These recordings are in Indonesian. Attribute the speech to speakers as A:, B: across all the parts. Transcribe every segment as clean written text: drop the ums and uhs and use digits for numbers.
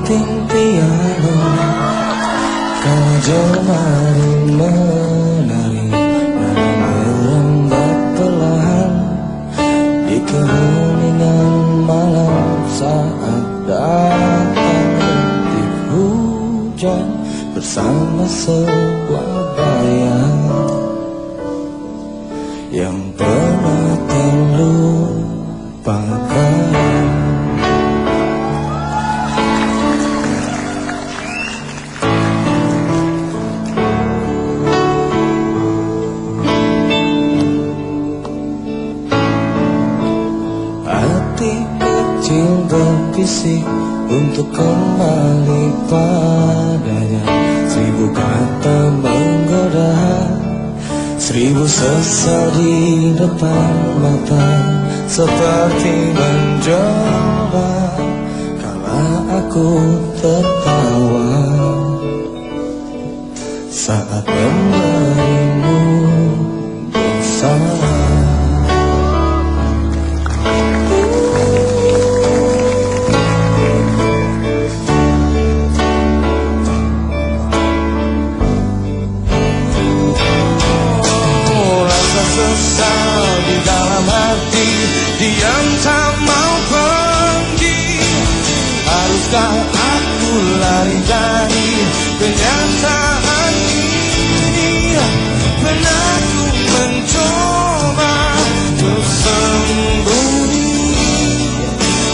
A: banting piano, kau jemari menari merembak perlahan di keheningan malam saat datang rintik hujan bersama sebuah bayang yang pernah terlupakan. Hati kecil berbisik untuk kembali padanya. 1000 kata menggoda, 1000 sesal di depan mata, seperti mencoba kala aku tertawa saat memberimu bersama. Sesal di dalam hati, diam tak mau pergi. Haruskah aku lari dari kenyataan ini? Pernah ku mencoba untuk sembunyi,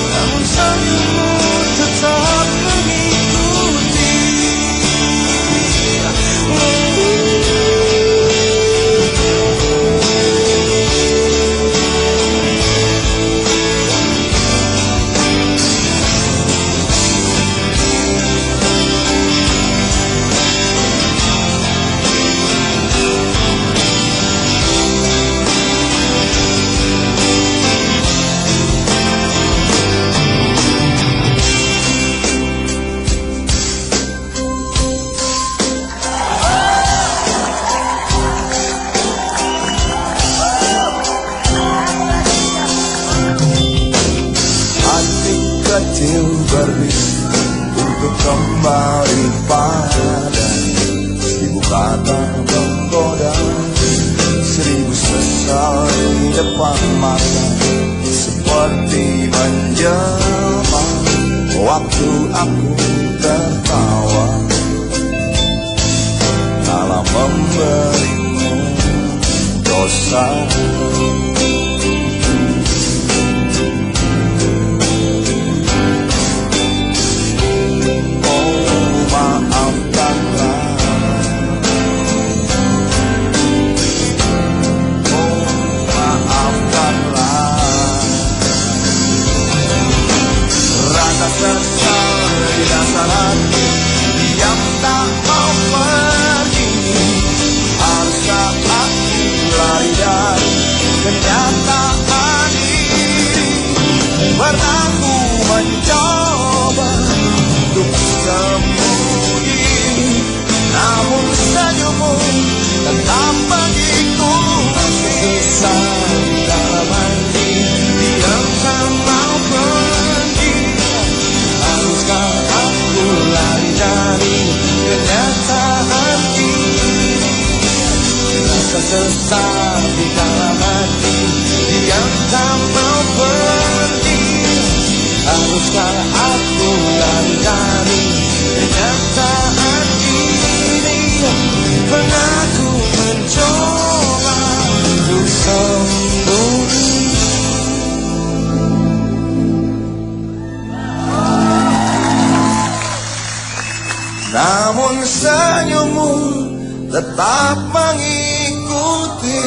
A: namun senyummu tetap mengikuti. Kecil berisik untuk kembali padanya. 1000 kata menggoda, 1000 sesal di depan mata, seperti menjelma waktu aku tertawa dalam memberimu dosa. Sesal di dasar hati, diam tak mau pergi. Haruskah aku lari dari kenyataan ini? Pernah ku mencoba untuk sembunyi, namun senyummu tetap mengikuti. Sesal di dalam hati, diam tak mau pergi. Haruskah aku lari dari kenyataan ini? Rasa sesal di dalam hati, diam tak mau pergi. Haruskah aku lari dari kenyataan ini? Pernah ku mencoba untuk sembunyi, namun senyummu tetap mengikuti.